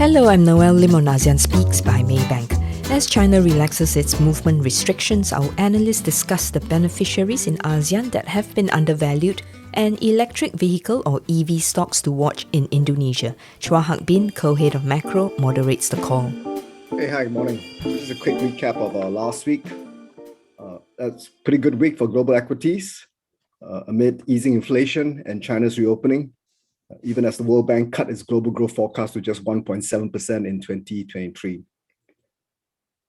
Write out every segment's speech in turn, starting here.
Hello, I'm Noelle Lim on ASEAN Speaks by Maybank. As China relaxes its movement restrictions, our analysts discuss the beneficiaries in ASEAN that have been undervalued and electric vehicle or EV stocks to watch in Indonesia. Chua Hak Bin, co-head of macro, moderates the call. Hey, hi, morning. This is a quick recap of our last week. That's a pretty good week for global equities amid easing inflation and China's reopening, even as the World Bank cut its global growth forecast to just 1.7% in 2023.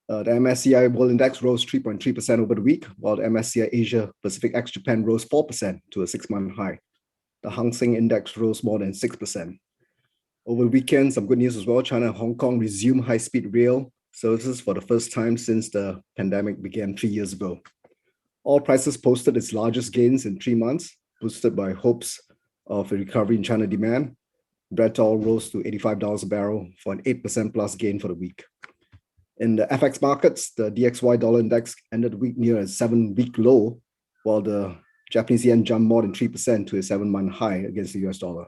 The MSCI World Index rose 3.3% over the week, while the MSCI Asia Pacific ex-Japan rose 4% to a 6-month high. The Hang Seng Index rose more than 6%. Over the weekend, some good news as well. China and Hong Kong resumed high-speed rail services for the first time since the pandemic began 3 years ago. Oil prices posted its largest gains in 3 months, boosted by hopes of a recovery in China demand. Brent oil rose to $85 a barrel for an 8% plus gain for the week. In the FX markets, the DXY dollar index ended the week near a 7-week low, while the Japanese yen jumped more than 3% to a 7-month high against the US dollar.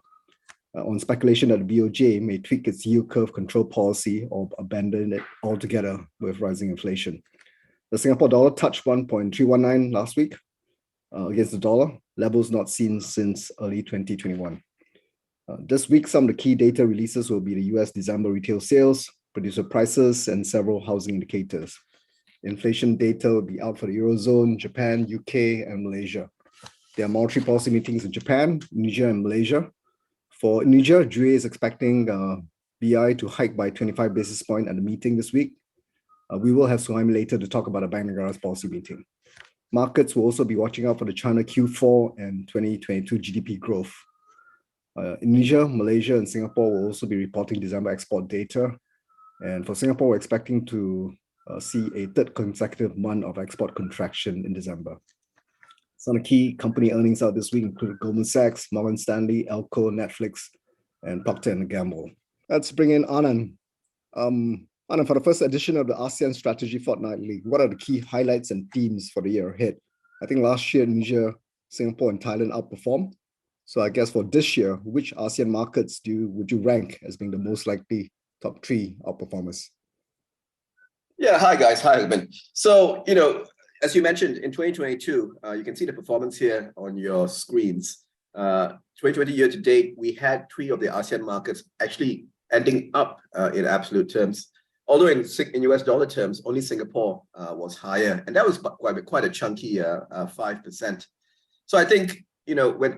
On speculation that the BOJ may tweak its yield curve control policy or abandon it altogether with rising inflation. The Singapore dollar touched 1.319 last week against the dollar, levels not seen since early 2021. This week, some of the key data releases will be the US December retail sales, producer prices, and several housing indicators. Inflation data will be out for the Eurozone, Japan, UK, and Malaysia. There are monetary policy meetings in Japan, Indonesia, and Malaysia. For Indonesia, JUE is expecting BI to hike by 25 basis points at the meeting this week. We will have Suhaimi later to talk about a Bank Negara's policy meeting. Markets will also be watching out for the China Q4 and 2022 GDP growth. Indonesia, Malaysia, and Singapore will also be reporting December export data. And for Singapore, we're expecting to see a third consecutive month of export contraction in December. Some of the key company earnings out this week include Goldman Sachs, Morgan Stanley, Elko, Netflix, and Procter & Gamble. Let's bring in Anand. Anand, for the first edition of the ASEAN Strategy Fortnightly, what are the key highlights and themes for the year ahead? I think last year, Indonesia, Singapore, and Thailand outperformed. So I guess for this year, which ASEAN markets would you rank as being the most likely top 3 outperformers? Yeah, hi guys, hi Urban. So, as you mentioned, in 2022, you can see the performance here on your screens. 2020 year to date, we had 3 of the ASEAN markets actually ending up in absolute terms. Although in US dollar terms, only Singapore was higher, and that was quite a chunky 5%. So I think,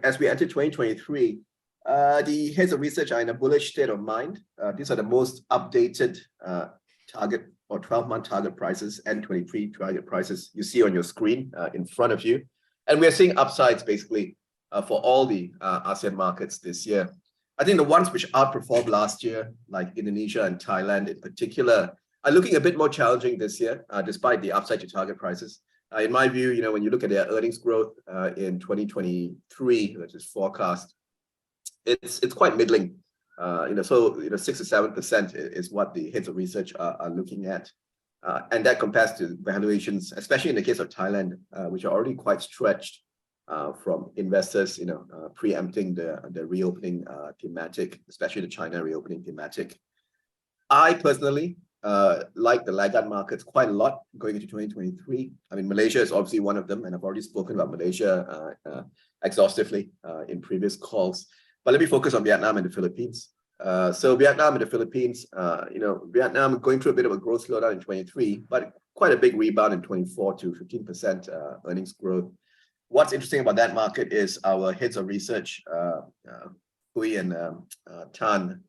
as we enter 2023, the heads of research are in a bullish state of mind. These are the most updated target or 12-month target prices and 23 target prices you see on your screen in front of you. And we're seeing upsides basically for all the ASEAN markets this year. I think the ones which outperformed last year, like Indonesia and Thailand in particular, are looking a bit more challenging this year, despite the upside to target prices. In my view, when you look at their earnings growth in 2023, which is forecast, it's quite middling. So 6 to 7% is what the heads of research are looking at, and that compares to valuations, especially in the case of Thailand, which are already quite stretched from investors, preempting the reopening thematic, especially the China reopening thematic. I personally like the laggard markets quite a lot going into 2023. I mean, Malaysia is obviously one of them, and I've already spoken about Malaysia exhaustively in previous calls. But let me focus on Vietnam and the Philippines. So Vietnam and the Philippines, Vietnam going through a bit of a growth slowdown in 23, but quite a big rebound in 24 to 15% earnings growth. What's interesting about that market is our heads of research, Hui and Tan,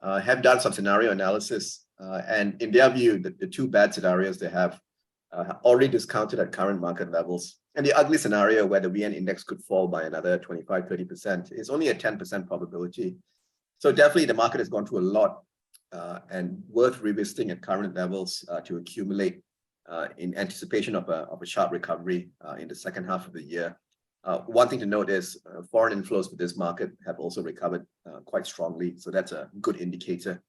have done some scenario analysis. And in their view, the 2 bad scenarios they have already discounted at current market levels. And the ugly scenario where the VN index could fall by another 25, 30% is only a 10% probability. So definitely the market has gone through a lot and worth revisiting at current levels to accumulate in anticipation of a sharp recovery in the second half of the year. One thing to note is foreign inflows for this market have also recovered quite strongly. So that's a good indicator.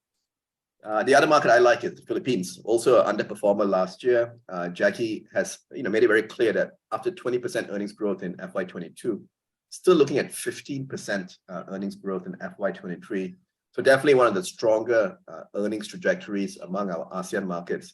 The other market I like is the Philippines, also an underperformer last year. Jackie has made it very clear that after 20% earnings growth in FY22, still looking at 15% earnings growth in FY23. So definitely one of the stronger earnings trajectories among our ASEAN markets.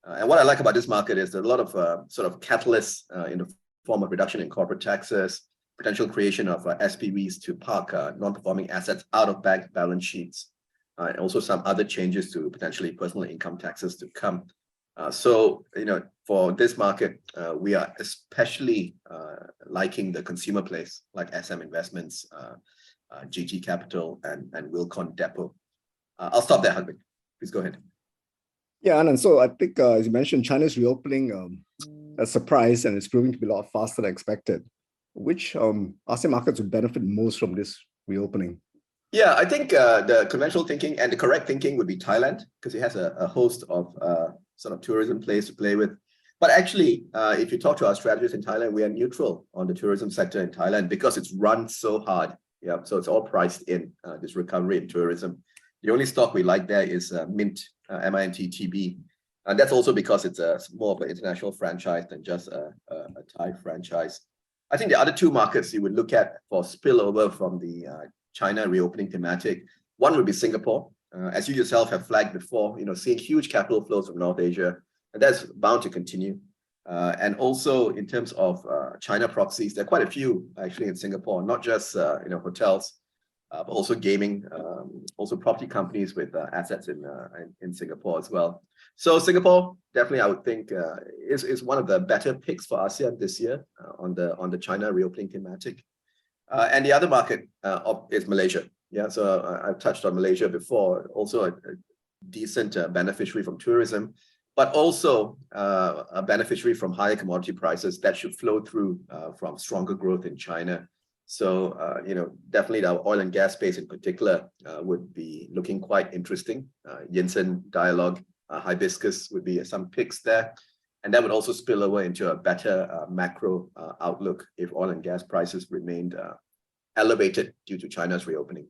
And what I like about this market is there are a lot of sort of catalysts in the form of reduction in corporate taxes, potential creation of SPVs to park non-performing assets out of bank balance sheets, and also some other changes to potentially personal income taxes to come. So, for this market, we are especially liking the consumer plays like SM Investments, GT Capital, and Wilcon Depot. I'll stop there, Hanbin. Please go ahead. Yeah, Anand. So I think, as you mentioned, China's reopening a surprise, and it's proving to be a lot faster than expected. Which ASEAN markets would benefit most from this reopening? Yeah, I think the conventional thinking and the correct thinking would be Thailand, because it has a host of sort of tourism plays to play with. But actually, if you talk to our strategists in Thailand, we are neutral on the tourism sector in Thailand because it's run so hard. Yeah, so it's all priced in this recovery in tourism. The only stock we like there is Mint, MINT-TB. And that's also because it's more of an international franchise than just a Thai franchise. I think the other two markets you would look at for spillover from the China reopening thematic, one would be Singapore. As you yourself have flagged before, seeing huge capital flows from North Asia, and that's bound to continue. And also in terms of China proxies, there are quite a few actually in Singapore, not just hotels, but also gaming, also property companies with assets in Singapore as well. So Singapore, definitely I would think is one of the better picks for ASEAN this year on the China reopening thematic. And the other market is Malaysia. Yeah, so I've touched on Malaysia before, also a decent beneficiary from tourism, but also a beneficiary from higher commodity prices that should flow through from stronger growth in China. So, definitely the oil and gas space in particular would be looking quite interesting. Yinsen Dialogue, Hibiscus would be some picks there. And that would also spill over into a better macro outlook if oil and gas prices remained elevated due to China's reopening.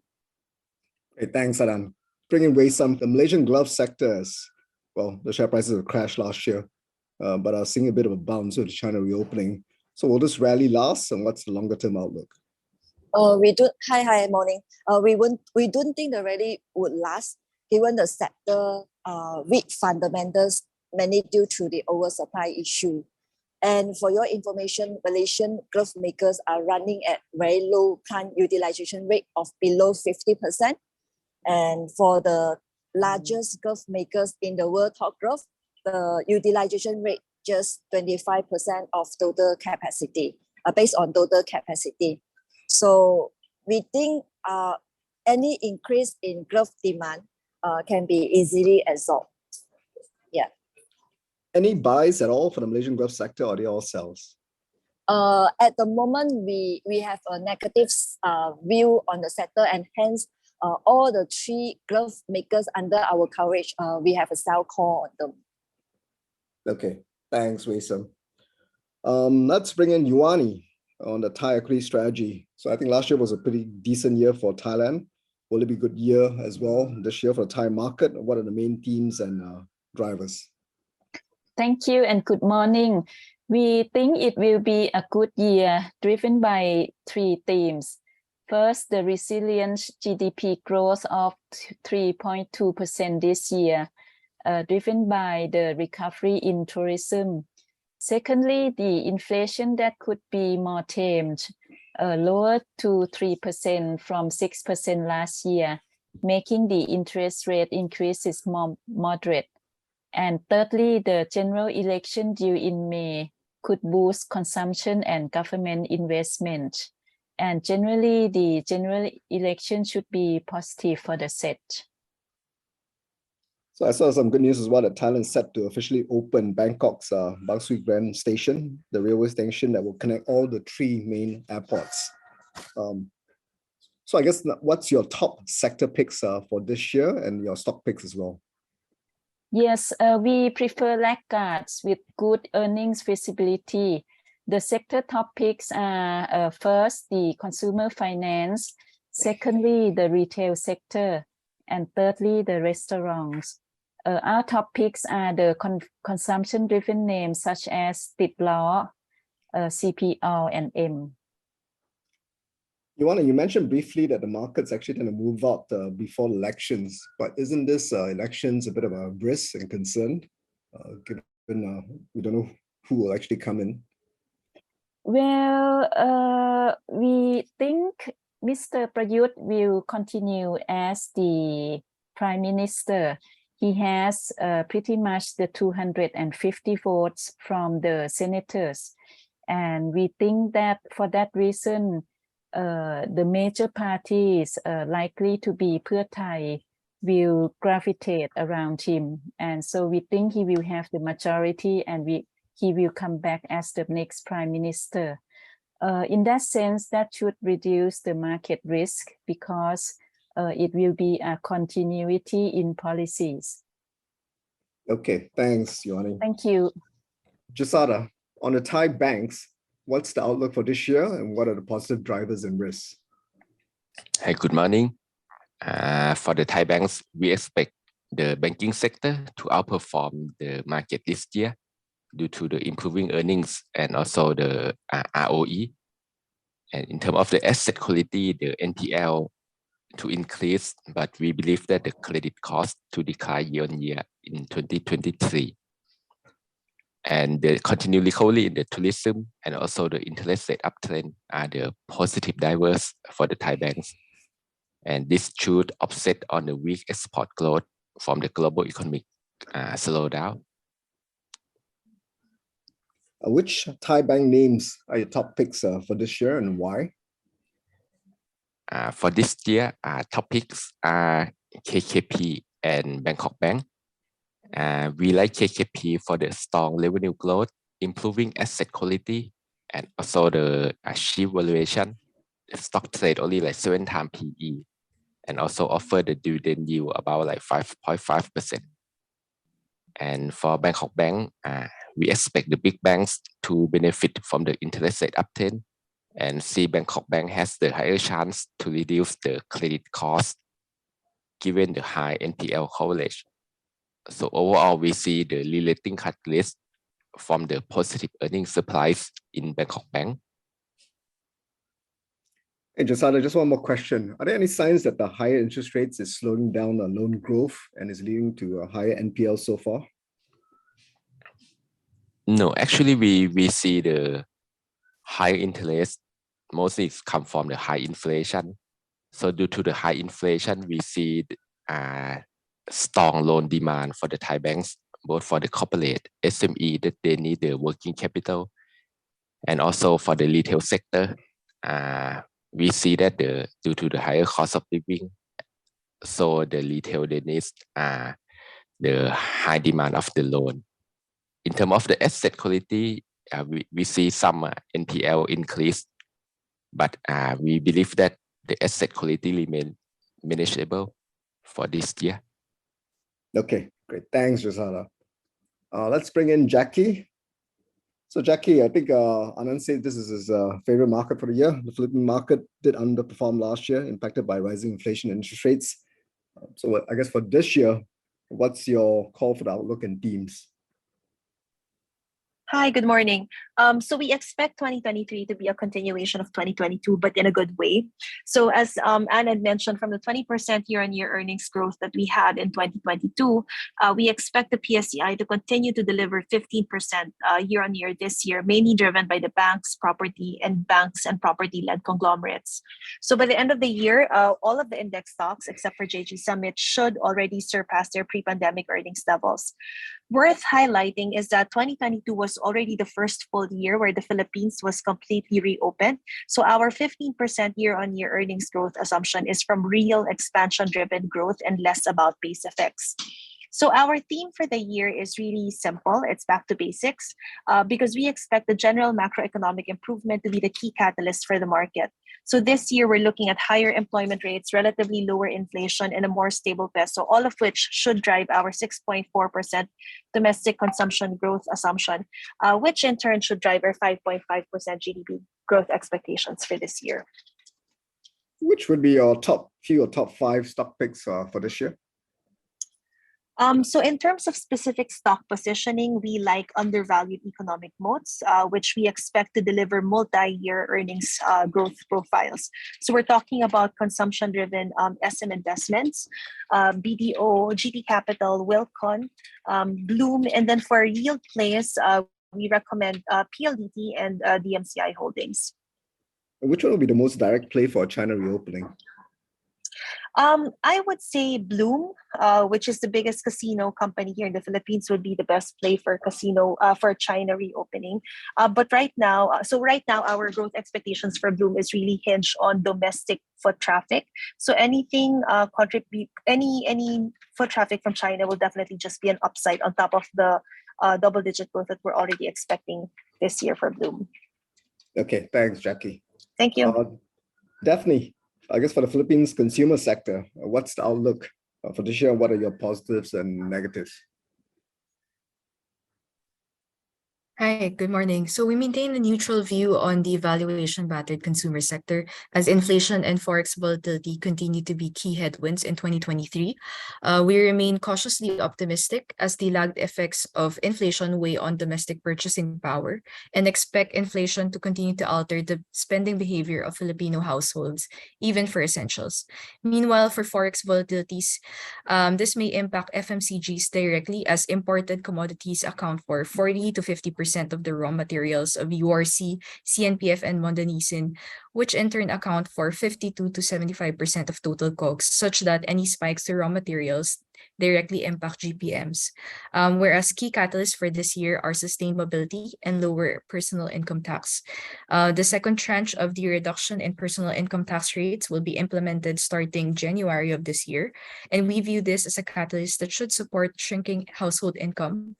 Okay, thanks, Adam. Bringing Wei Sum, the Malaysian glove sectors, well, the share prices have crashed last year, but are seeing a bit of a bounce with China reopening. So will this rally last, and what's the longer term outlook? Hi, morning. We don't think the rally would last, given the sector weak fundamentals, mainly due to the oversupply issue. And for your information, Malaysian glove makers are running at very low plant utilization rate of below 50%. And for the largest glove makers in the world, Top Glove, the utilization rate just 25% of total capacity, based on total capacity. So we think any increase in glove demand can be easily absorbed. Yeah. Any buys at all for the Malaysian glove sector, or are they all sells? At the moment, we have a negative view on the sector, and hence all the three glove makers under our coverage, we have a sell call on them. Okay, thanks, Wei Sum. Let's bring in Yuani on the Thai equity strategy. So I think last year was a pretty decent year for Thailand. Will it be a good year as well this year for the Thai market? What are the main themes and drivers? Thank you and good morning. We think it will be a good year driven by three themes. First, the resilient GDP growth of 3.2% this year, driven by the recovery in tourism. Secondly, the inflation that could be more tamed, lower to 3% from 6% last year, making the interest rate increases more moderate. And thirdly, the general election due in May could boost consumption and government investment. And generally, the general election should be positive for the set. So I saw some good news as well that Thailand is set to officially open Bangkok's Bang Sui Grand Station, the railway station that will connect all the three main airports. So I guess what's your top sector picks for this year and your stock picks as well? Yes, we prefer laggards with good earnings visibility. The sector top picks are first, the consumer finance, secondly, the retail sector, and thirdly, the restaurants. Our top picks are the consumption-driven names such as Tit Law, CPO, and M. Joanna, you mentioned briefly that the markets actually tend to move out before elections, but isn't this elections a bit of a risk and concern, given we don't know who will actually come in? Well, we think Mr. Prayut will continue as the Prime Minister. He has pretty much the 250 votes from the senators. And we think that for that reason, the major parties likely to be Pheu Thai will gravitate around him. And so we think he will have the majority and he will come back as the next Prime Minister. In that sense, that should reduce the market risk because it will be a continuity in policies. Okay, thanks, Yohani. Thank you. Jasada, on the Thai banks, what's the outlook for this year and what are the positive drivers and risks? Hey, good morning. For the Thai banks, we expect the banking sector to outperform the market this year due to the improving earnings and also the ROE. And in terms of the asset quality, the NPL to increase, but we believe that the credit cost to decline year on year in 2023. And the continued recovery in the tourism and also the interest rate uptrend are the positive drivers for the Thai banks. And this should offset on the weak export growth from the global economic slowdown. Which Thai bank names are your top picks for this year and why? For this year, top picks are KKP and Bangkok Bank. We like KKP for the strong revenue growth, improving asset quality, and also the cheap valuation. The stock trade only like 7 times PE, and also offer the dividend yield about like 5.5%. And for Bangkok Bank, we expect the big banks to benefit from the interest rate uptrend, and see Bangkok Bank has the higher chance to reduce the credit cost given the high NPL coverage. So overall, we see the relating catalyst from the positive earnings surprise in Bangkok Bank. Hey, Jasada, just one more question. Are there any signs that the higher interest rates is slowing down the loan growth and is leading to a higher NPL so far? No, actually, we see the high interest mostly come from the high inflation. So due to the high inflation, we see strong loan demand for the Thai banks, both for the corporate SME that they need the working capital, and also for the retail sector. We see that due to the higher cost of living, so the retail they need the high demand of the loan. In terms of the asset quality, we see some NPL increase, but we believe that the asset quality remain manageable for this year. Okay, great. Thanks, Jasada. Let's bring in Jackie. So Jackie, I think Anand said this is his favorite market for the year. The Philippine market did underperform last year, impacted by rising inflation and interest rates. So I guess for this year, what's your call for the outlook and themes? Hi, good morning. So we expect 2023 to be a continuation of 2022, but in a good way. So as Anne had mentioned, from the 20% year-on-year earnings growth that we had in 2022, we expect the PSCI to continue to deliver 15% year-on-year this year, mainly driven by the banks, property, and property-led conglomerates. So by the end of the year, all of the index stocks, except for JG Summit, should already surpass their pre-pandemic earnings levels. Worth highlighting is that 2022 was already the first full year where the Philippines was completely reopened. So our 15% year-on-year earnings growth assumption is from real expansion-driven growth and less about base effects. So our theme for the year is really simple. It's back to basics because we expect the general macroeconomic improvement to be the key catalyst for the market. So this year, we're looking at higher employment rates, relatively lower inflation, and a more stable peso, all of which should drive our 6.4% domestic consumption growth assumption, which in turn should drive our 5.5% GDP growth expectations for this year. Which would be your top 5 stock picks for this year? So in terms of specific stock positioning, we like undervalued economic moats, which we expect to deliver multi-year earnings growth profiles. So we're talking about consumption-driven SM investments, BDO, GT Capital, Wilcon, Bloom, and then for yield plays, we recommend PLDT and DMCI Holdings. Which one will be the most direct play for China reopening? I would say Bloom, which is the biggest casino company here in the Philippines, would be the best play for casino for China reopening. But right now, our growth expectations for Bloom is really hinged on domestic foot traffic. So anything any foot traffic from China will definitely just be an upside on top of the double-digit growth that we're already expecting this year for Bloom. Okay, thanks, Jackie. Thank you. Daphne, I guess for the Philippines consumer sector, what's the outlook for this year? What are your positives and negatives? Hi, good morning. So we maintain a neutral view on the valuation-battered consumer sector as inflation and forex volatility continue to be key headwinds in 2023. We remain cautiously optimistic as the lagged effects of inflation weigh on domestic purchasing power and expect inflation to continue to alter the spending behavior of Filipino households, even for essentials. Meanwhile, for forex volatilities, this may impact FMCGs directly as imported commodities account for 40 to 50% of the raw materials of URC, CNPF, and Mondanisin, which in turn account for 52 to 75% of total COGS, such that any spikes to raw materials directly impact GPMs. Whereas key catalysts for this year are sustained mobility and lower personal income tax. The second tranche of the reduction in personal income tax rates will be implemented starting January of this year, and we view this as a catalyst that should support shrinking household income.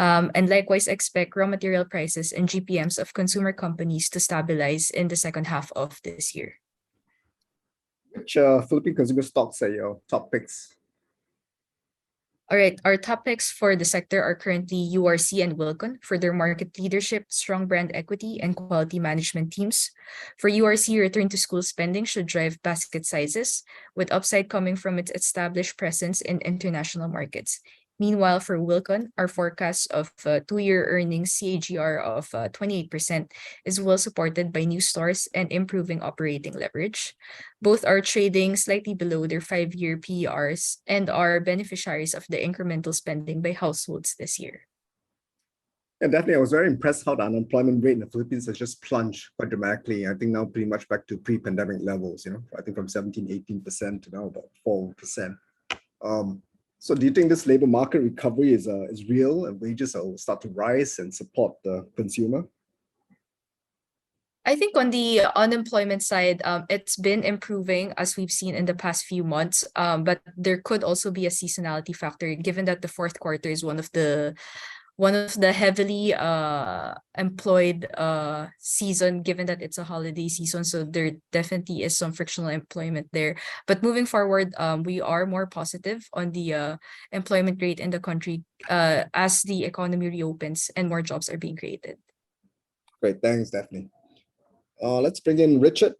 And likewise expect raw material prices and GPMs of consumer companies to stabilize in the second half of this year. Which Philippine consumer stocks are your top picks? All right, our top picks for the sector are currently URC and Wilcon for their market leadership, strong brand equity, and quality management teams. For URC, return to school spending should drive basket sizes, with upside coming from its established presence in international markets. Meanwhile, for Wilcon, our forecast of two-year earnings CAGR of 28% is well supported by new stores and improving operating leverage. Both are trading slightly below their 5-year PERs and are beneficiaries of the incremental spending by households this year. Yeah, definitely. I was very impressed how the unemployment rate in the Philippines has just plunged quite dramatically. I think now pretty much back to pre-pandemic levels, I think from 17, 18% to now about 4%. So do you think this labor market recovery is real and wages will start to rise and support the consumer? I think on the unemployment side, it's been improving as we've seen in the past few months, but there could also be a seasonality factor given that the fourth quarter is one of the heavily employed season, given that it's a holiday season. So there definitely is some frictional employment there. But moving forward, we are more positive on the employment rate in the country as the economy reopens and more jobs are being created. Great, thanks, Daphne. Let's bring in Richard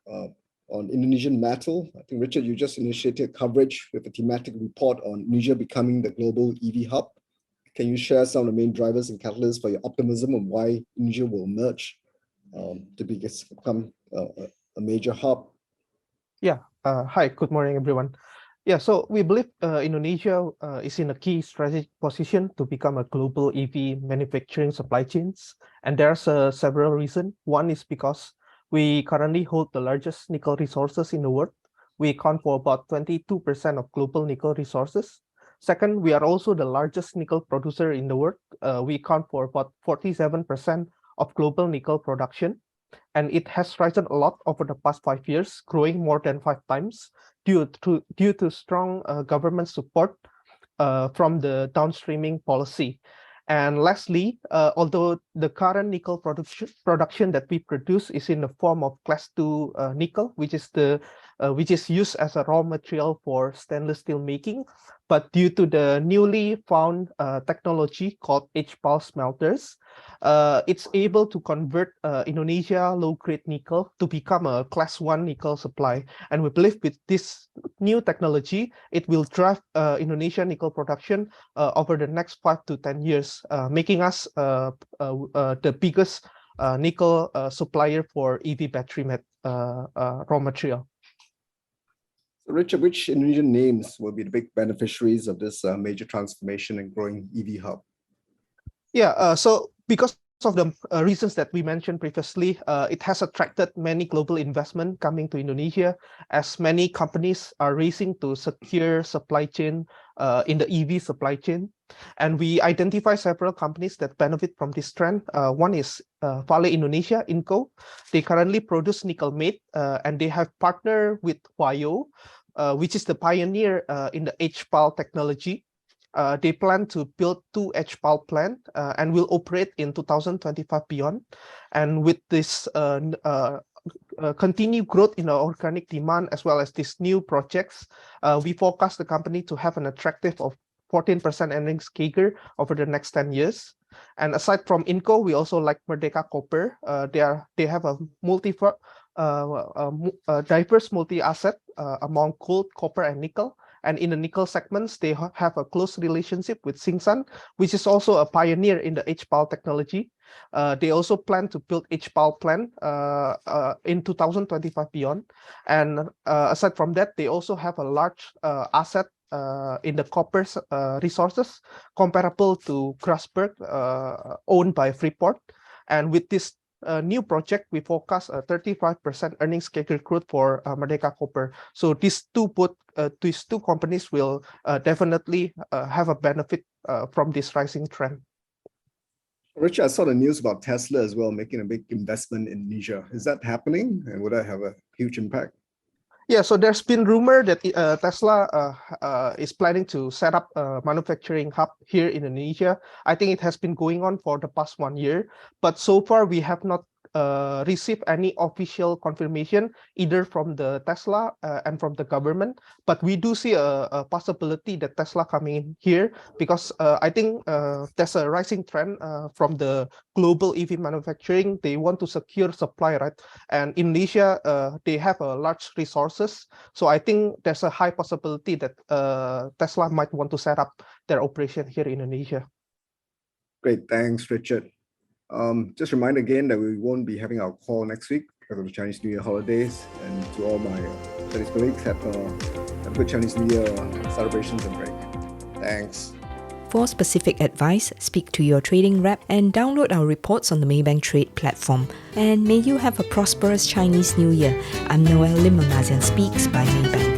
on Indonesian metal. I think, Richard, you just initiated coverage with a thematic report on Indonesia becoming the global EV hub. Can you share some of the main drivers and catalysts for your optimism on why Indonesia will emerge to become a major hub? Yeah. Hi, good morning, everyone. Yeah, so we believe Indonesia is in a key strategic position to become a global EV manufacturing supply chains. And there's several reasons. One is because we currently hold the largest nickel resources in the world. We account for about 22% of global nickel resources. Second, we are also the largest nickel producer in the world. We account for about 47% of global nickel production. And it has risen a lot over the past 5 years, growing more than 5 times due to strong government support from the downstreaming policy. And lastly, although the current nickel production that we produce is in the form of class 2 nickel, which is the which is used as a raw material for stainless steel making. But due to the newly found technology called H-pulse smelters, it's able to convert Indonesia low-grade nickel to become a class 1 nickel supply. And we believe with this new technology, it will drive Indonesia nickel production over the next 5 to 10 years, making us the biggest nickel supplier for EV battery raw material. Richard, which Indonesian names will be the big beneficiaries of this major transformation and growing EV hub? Yeah, so because of the reasons that we mentioned previously, it has attracted many global investment coming to Indonesia, as many companies are racing to secure supply chain in the EV supply chain. And we identify several companies that benefit from this trend. One is Vale Indonesia, Inco. They currently produce nickel mate, and they have partnered with Huayo, which is the pioneer in the H-pulse technology. They plan to build 2 H-pulse plants and will operate in 2025 beyond. And with this continued growth in our organic demand, as well as these new projects, we forecast the company to have an attractive of 14% earnings CAGR over the next 10 years. And aside from Inco, we also like Merdeka Copper. They have a diverse multi-asset among gold, copper, and nickel. And in the nickel segments, they have a close relationship with Singsan, which is also a pioneer in the H-pulse technology. They also plan to build H-pulse plant in 2025 beyond. And aside from that, they also have a large asset in the copper resources comparable to Grasberg, owned by Freeport. And with this new project, we forecast a 35% earnings CAGR growth for Merdeka Copper. So these two companies will definitely have a benefit from this rising trend. Richard, I saw the news about Tesla as well, making a big investment in Indonesia. Is that happening? And would that have a huge impact? Yeah, so there's been rumor that Tesla is planning to set up a manufacturing hub here in Indonesia. I think it has been going on for the past 1 year, but so far we have not received any official confirmation either from the Tesla and from the government. But we do see a possibility that Tesla coming in here, because I think there's a rising trend from the global EV manufacturing. They want to secure supply, right? And Indonesia, they have a large resources. So I think there's a high possibility that Tesla might want to set up their operation here in Indonesia. Great, thanks, Richard. Just remind again that we won't be having our call next week because of the Chinese New Year holidays. And to all my Chinese colleagues, have a good Chinese New Year celebrations and break. Thanks. For specific advice, speak to your trading rep and download our reports on the Maybank Trade platform. And may you have a prosperous Chinese New Year. I'm Noelle Lim on ASEAN Speaks by Maybank.